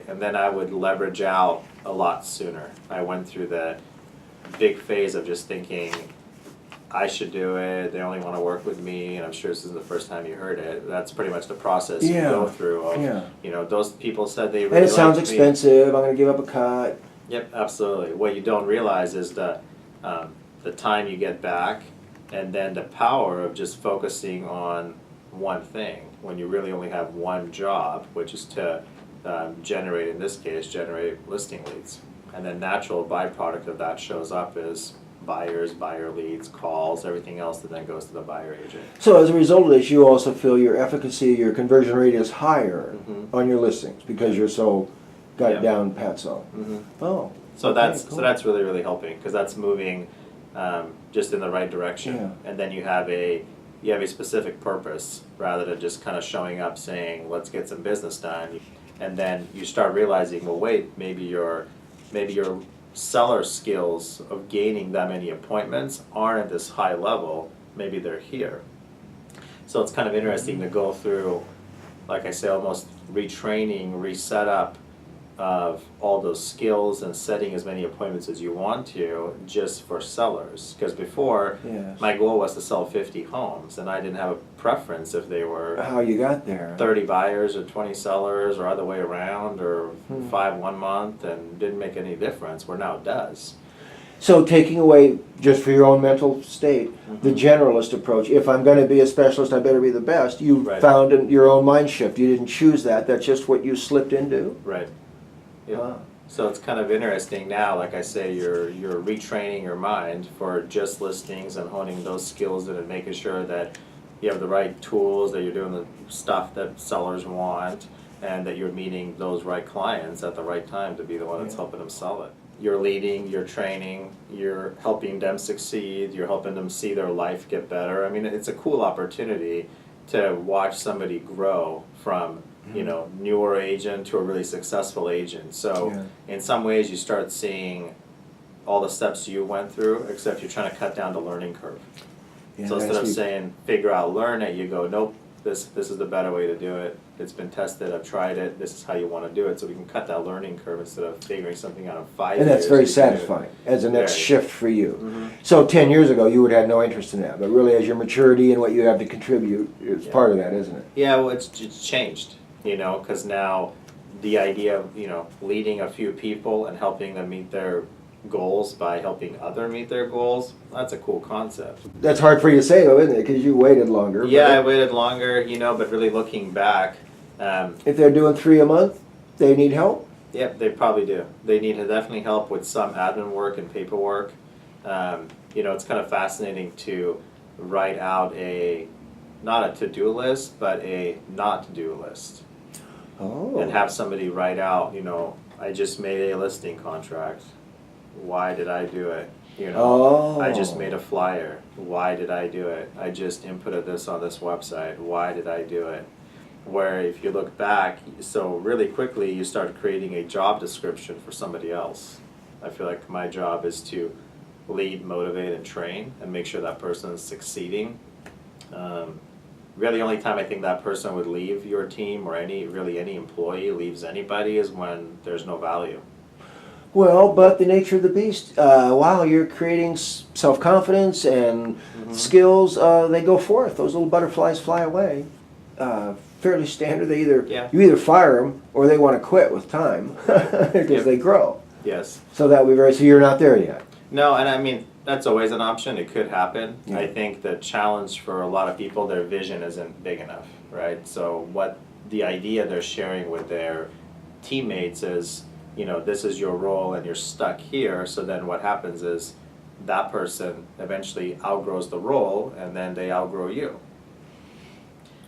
and then I would leverage out a lot sooner. I went through the big phase of just thinking, I should do it, they only want to work with me, and I'm sure this is the first time you heard it. That's pretty much the process you go through of, you know, those people said they really And it sounds liked me. expensive, I'm going to give up a cut. Yep, absolutely. What you don't realize is the time you get back, and then the power of just focusing on one thing when you really only have one job, which is to generate, in this case, generate listing leads. And then natural byproduct of that shows up is buyers, buyer leads, calls, everything else that then goes to the buyer agent. So as a result of this, you also feel your efficacy, your conversion rate is higher on your listings because you're so got down pat so. Oh. So okay, that's cool. so that's really, really helping, because that's moving just in the right direction. Yeah. And then you have a specific purpose rather than just kind of showing up saying, let's get some business done. And then you start realizing, well, wait, maybe your seller skills of gaining that many appointments aren't at this high level, maybe they're here. So it's kind of interesting to go through, like I say, almost retraining, reset up of all those skills and setting as many appointments as you want to just for sellers. Because before, my goal was to sell 50 homes, and I didn't have a preference if they were how you got there. 30 buyers or 20 sellers or other way around, or 5 1 month, and didn't make any difference, where now it does. So taking away, just for your own mental state, the generalist approach, if I'm going to be a specialist, I better be the best, you found in your own mind shift. You didn't choose that, that's just what you slipped into? Right. Yeah. So it's kind of interesting now, like I say, you're retraining your mind for just listings and honing those skills and making sure that you have the right tools, that you're doing the stuff that sellers want, and that you're meeting those right clients at the right time to be the one that's helping them sell it. You're leading, you're training, you're helping them succeed, you're helping them see their life get better. I mean, it's a cool opportunity to watch somebody grow from, you know, newer agent to a really successful agent. So in some ways you start seeing all the steps you went through, except you're trying to cut down the learning curve. So instead of saying figure out, learn it, you go, nope, this is the better way to do it. It's been tested, I've tried it, this is how you want to do it. So we can cut that learning curve instead of figuring something out in 5 years. And that's very satisfying as a next shift for you. So 10 years ago you would have had no interest in that, but really as your maturity and what you have to contribute is part of that, isn't it? Yeah, well, it's changed. You know, because now the idea of, you know, leading a few people and helping them meet their goals by helping others meet their goals, that's a cool concept. That's hard for you to say though, isn't it? Because you waited longer. Yeah, I waited longer, you know, but really looking back. If they're doing 3 a month, they need help? Yep, they probably do. They need to definitely help with some admin work and paperwork. You know, it's kind of fascinating to write out not a to-do list, but a not-to-do list. Oh. And have somebody write out, you know, I just made a listing contract. Why did I do it? You know, I just made a flyer. Why did I do it? I just inputted this on this website. Why did I do it? Where if you look back, so really quickly you start creating a job description for somebody else. I feel like my job is to lead, motivate, and train and make sure that person is succeeding. Really, the only time I think that person would leave your team, or any employee leaves anybody, is when there's no value. Well, but the nature of the beast, while you're creating self-confidence and skills, they go forth. Those little butterflies fly away. Fairly standard. You either fire them or they want to quit with time because they grow. Yes. So that so you're not there yet. No, and I mean, that's always an option. It could happen. Yeah. I think the challenge for a lot of people, their vision isn't big enough, right? So what the idea they're sharing with their teammates is, you know, this is your role and you're stuck here. So then what happens is that person eventually outgrows the role and then they outgrow you.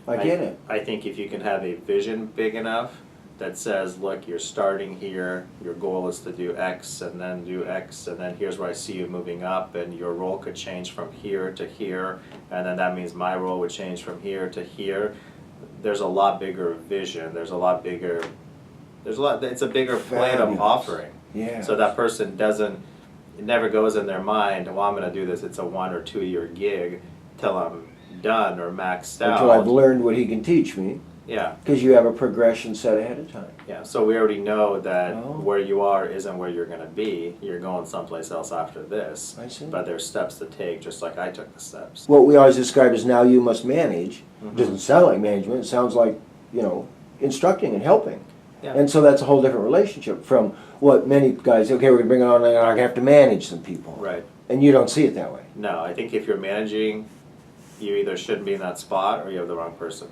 I get it. I think if you can have a vision big enough that says, look, you're starting here, your goal is to do X, and then do X, and then here's where I see you moving up, and your role could change from here to here, and then that means my role would change from here to here. There's a lot bigger vision, it's a bigger plate of offering. Yeah. So that person it never goes in their mind, well, I'm gonna do this, it's a 1 or 2 year gig till I'm done or maxed out. Until I've learned what he can teach me. Yeah, because you have a progression set ahead of time. yeah, so we already know that Oh. where you are isn't where you're gonna be, you're going someplace else after this. I see. But there's steps to take, just like I took the steps. What we always describe as now you must manage Mhm. doesn't sound like management. It sounds like, instructing and helping. Yeah. And so that's a whole different relationship from what many guys, okay, we're gonna bring it on, and I have to manage some people. Right. And you don't see it that way. No, I think if you're managing, you either shouldn't be in that spot or you have the wrong person.